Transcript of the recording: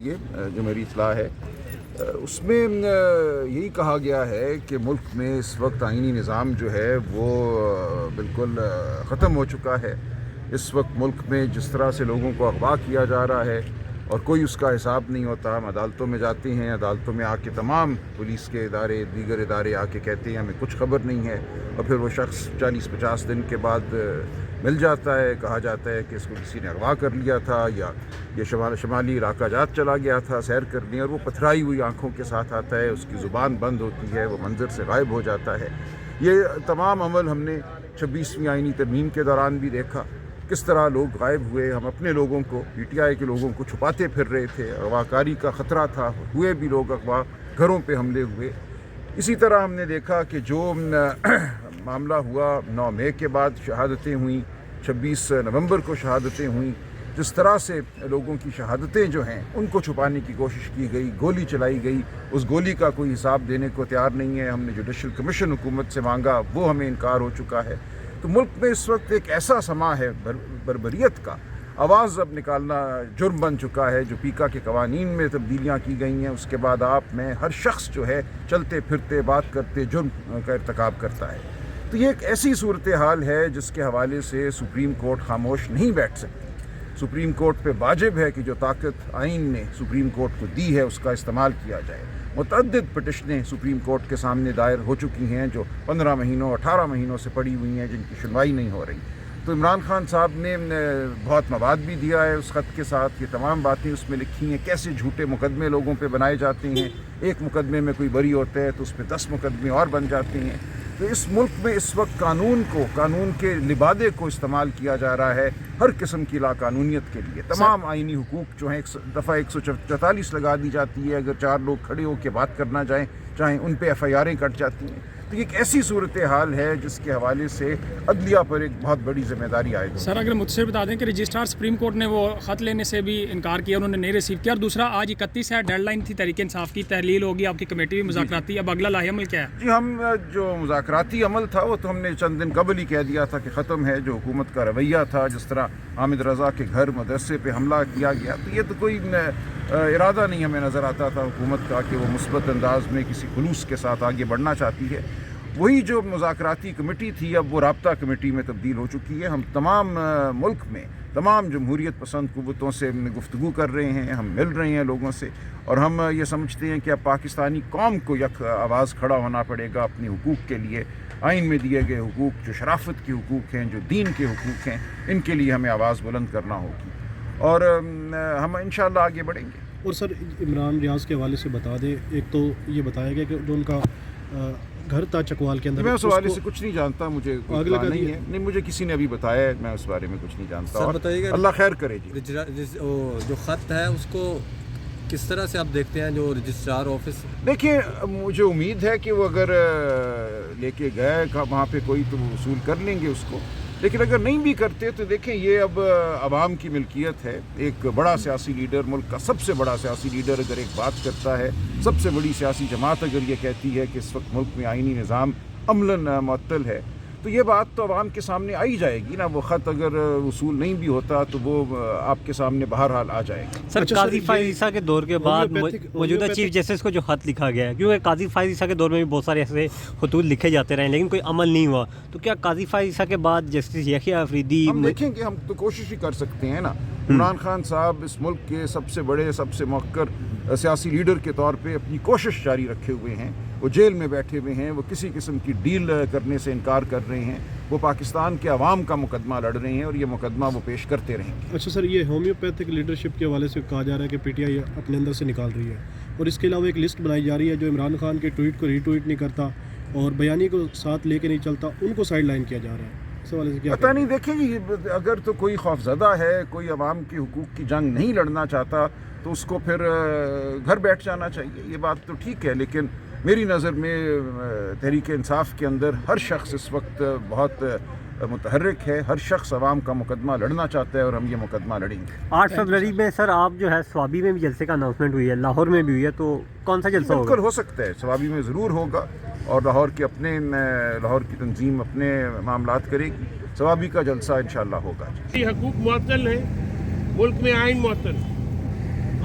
یہ جو میری اطلاع ہے اس میں یہی کہا گیا ہے کہ ملک میں اس وقت آئینی نظام جو ہے وہ بالکل ختم ہو چکا ہے۔ اس وقت ملک میں جس طرح سے لوگوں کو اغوا کیا جا رہا ہے اور کوئی اس کا حساب نہیں ہوتا، ہم عدالتوں میں جاتے ہیں، عدالتوں میں آ کے تمام پولیس کے ادارے دیگر ادارے آ کے کہتے ہیں ہمیں کچھ خبر نہیں ہے، اور پھر وہ شخص 40-50 دن کے بعد مل جاتا ہے، کہا جاتا ہے کہ اس کو کسی نے اغوا کر لیا تھا یا یہ شمالی علاقہ جات چلا گیا تھا سیر کرنے، اور وہ پتھرائی ہوئی آنکھوں کے ساتھ آتا ہے، اس کی زبان بند ہوتی ہے، وہ منظر سے غائب ہو جاتا ہے۔ یہ تمام عمل ہم نے 26ویں آئینی ترمیم کے دوران بھی دیکھا، کس طرح لوگ غائب ہوئے، ہم اپنے لوگوں کو پی ٹی آئی کے لوگوں کو چھپاتے پھر رہے تھے، اغوا کاری کا خطرہ تھا، ہوئے بھی لوگ اغوا، گھروں پہ حملے ہوئے۔ اسی طرح ہم نے دیکھا کہ جو معاملہ ہوا 9 مئی کے بعد شہادتیں ہوئیں، 26 نومبر کو شہادتیں ہوئیں، جس طرح سے لوگوں کی شہادتیں جو ہیں ان کو چھپانے کی کوشش کی گئی، گولی چلائی گئی، اس گولی کا کوئی حساب دینے کو تیار نہیں ہے۔ ہم نے جوڈیشل کمیشن حکومت سے مانگا، وہ ہمیں انکار ہو چکا ہے۔ تو ملک میں اس وقت ایک ایسا سما ہے بربریت کا، آواز اب نکالنا جرم بن چکا ہے۔ جو پیکا کے قوانین میں تبدیلیاں کی گئی ہیں، اس کے بعد آپ میں ہر شخص جو ہے چلتے پھرتے بات کرتے جرم کا ارتکاب کرتا ہے۔ تو یہ ایک ایسی صورتحال ہے جس کے حوالے سے سپریم کورٹ خاموش نہیں بیٹھ سکتی۔ سپریم کورٹ پہ واجب ہے کہ جو طاقت آئین نے سپریم کورٹ کو دی ہے اس کا استعمال کیا جائے۔ متعدد پٹیشنیں سپریم کورٹ کے سامنے دائر ہو چکی ہیں جو 15 مہینوں 18 مہینوں سے پڑی ہوئی ہیں، جن کی سنوائی نہیں ہو رہی۔ تو عمران خان صاحب نے بہت مواد بھی دیا ہے اس خط کے ساتھ، یہ تمام باتیں اس میں لکھی ہیں، کیسے جھوٹے مقدمے لوگوں پہ بنائے جاتے ہیں، ایک مقدمے میں کوئی بری ہوتا ہے تو اس پہ 10 مقدمے اور بن جاتے ہیں۔ تو اس ملک میں اس وقت قانون کے لبادے کو استعمال کیا جا رہا ہے ہر قسم کی لاقانونیت کے لیے۔ تمام آئینی حقوق جو ہیں دفعہ 144 لگا دی جاتی ہے، اگر 4 لوگ کھڑے ہو کے بات کرنا چاہیں ان پہ FIRیں کٹ جاتی ہیں۔ تو یہ ایک ایسی صورتحال ہے جس کے حوالے سے عدلیہ پر ایک بہت بڑی ذمہ داری عائد ہے۔ سر اگر مجھ سے بتا دیں کہ رجسٹرار سپریم کورٹ نے وہ خط لینے سے بھی انکار کیا، انہوں نے نہیں ریسیو کیا، اور دوسرا آج 31 ہے ڈیڈ لائن تھی، تحریک انصاف کی تحلیل ہوگی، آپ کی کمیٹی بھی مذاکراتی، اب اگلا لاہے عمل کیا ہے؟ جی ہم جو مذاکراتی عمل تھا وہ تو ہم نے چند دن قبل ہی کہہ دیا تھا کہ ختم ہے۔ جو حکومت کا رویہ تھا، جس طرح حامد رضا کے گھر مدرسے پہ حملہ کیا گیا، تو یہ تو کوئی ارادہ نہیں ہمیں نظر آتا تھا حکومت کا کہ وہ مثبت انداز میں کسی خلوص کے ساتھ آگے بڑھنا چاہتی ہے۔ وہی جو مذاکراتی کمیٹی تھی اب وہ رابطہ کمیٹی میں تبدیل ہو چکی ہے۔ ہم تمام ملک میں تمام جمہوریت پسند قوتوں سے گفتگو کر رہے ہیں، ہم مل رہے ہیں لوگوں سے، اور ہم یہ سمجھتے ہیں کہ اب پاکستانی قوم کو یک آواز کھڑا ہونا پڑے گا اپنے حقوق کے لیے۔ آئین میں دیے گئے حقوق، جو شرافت کے حقوق ہیں، جو دین کے حقوق ہیں، ان کے لیے ہمیں آواز بلند کرنا ہوگی، اور ہم انشاءاللہ آگے بڑھیں گے۔ اور سر عمران ریاض کے حوالے سے بتا دیں، ایک تو یہ بتایا گیا کہ جو ان کا گھر تھا چکوال کے اندر، میں اس حوالے سے کچھ نہیں جانتا، مجھے نہیں ہے، نہیں مجھے کسی نے ابھی بتایا ہے، میں اس بارے میں کچھ نہیں جانتا، اور اللہ خیر کرے۔ جی جو خط ہے اس کو کس طرح سے آپ دیکھتے ہیں، جو رجسٹرار آفس؟ دیکھیں مجھے امید ہے کہ وہ اگر لے کے گئے وہاں پہ کوئی تو وصول کر لیں گے اس کو، لیکن اگر نہیں بھی کرتے تو دیکھیں یہ اب عوام کی ملکیت ہے۔ ایک بڑا سیاسی لیڈر، ملک کا سب سے بڑا سیاسی لیڈر اگر ایک بات کرتا ہے، سب سے بڑی سیاسی جماعت اگر یہ کہتی ہے کہ اس وقت ملک میں آئینی نظام عملاً معطل ہے، تو یہ بات تو عوام کے سامنے آئی جائے گی نا۔ وہ خط اگر وصول نہیں بھی ہوتا تو وہ آپ کے سامنے بہرحال آ جائے گا۔ سر قاضی فائز عیسیٰ کے دور کے بعد موجودہ چیف جسٹس کو جو خط لکھا گیا ہے، کیونکہ قاضی فائز عیسیٰ کے دور میں بھی بہت سارے ایسے خطوط لکھے جاتے رہے لیکن کوئی عمل نہیں ہوا، تو کیا قاضی فائز عیسیٰ کے بعد جسٹس یحییٰ آفریدی؟ ہم دیکھیں گے، ہم تو کوشش ہی کر سکتے ہیں نا۔ عمران خان صاحب اس ملک کے سب سے بڑے، سب سے موقر سیاسی لیڈر کے طور پہ اپنی کوشش جاری رکھے ہوئے ہیں، وہ جیل میں بیٹھے ہوئے ہیں، وہ کسی قسم کی ڈیل کرنے سے انکار کر رہے ہیں، وہ پاکستان کے عوام کا مقدمہ لڑ رہے ہیں، اور یہ مقدمہ وہ پیش کرتے رہیں گے۔ اچھا سر، یہ ہومیوپیتھک لیڈرشپ کے حوالے سے کہا جا رہا ہے کہ پی ٹی آئی اپنے اندر سے نکال رہی ہے، اور اس کے علاوہ ایک لسٹ بنائی جا رہی ہے جو عمران خان کے ٹویٹ کو ری ٹویٹ نہیں کرتا اور بیانی کو ساتھ لے کے نہیں چلتا، ان کو سائڈ لائن کیا جا رہا ہے۔ اس حوالے سے کیا پتہ نہیں، دیکھیں جی، اگر تو کوئی خوفزدہ ہے، کوئی عوام کے حقوق کی جنگ نہیں لڑنا چاہتا تو اس کو پھر گھر بیٹھ جانا چاہیے، یہ بات تو ٹھیک ہے، لیکن میری نظر میں تحریک انصاف کے اندر ہر شخص اس وقت بہت متحرک ہے، ہر شخص عوام کا مقدمہ لڑنا چاہتا ہے، اور ہم یہ مقدمہ لڑیں گے۔ 8 فروری میں سر آپ جو ہے سوابی میں بھی جلسے کا اناؤنسمنٹ ہوئی ہے، لاہور میں بھی ہوئی ہے، تو کون سا جلسہ ہوگا؟ بالکل ہو سکتا ہے، سوابی میں ضرور ہوگا، اور لاہور کی تنظیم اپنے معاملات کرے گی، سوابی کا جلسہ انشاءاللہ ہوگا۔ حقوق معطل ہیں، ملک میں آئین معطل ہے۔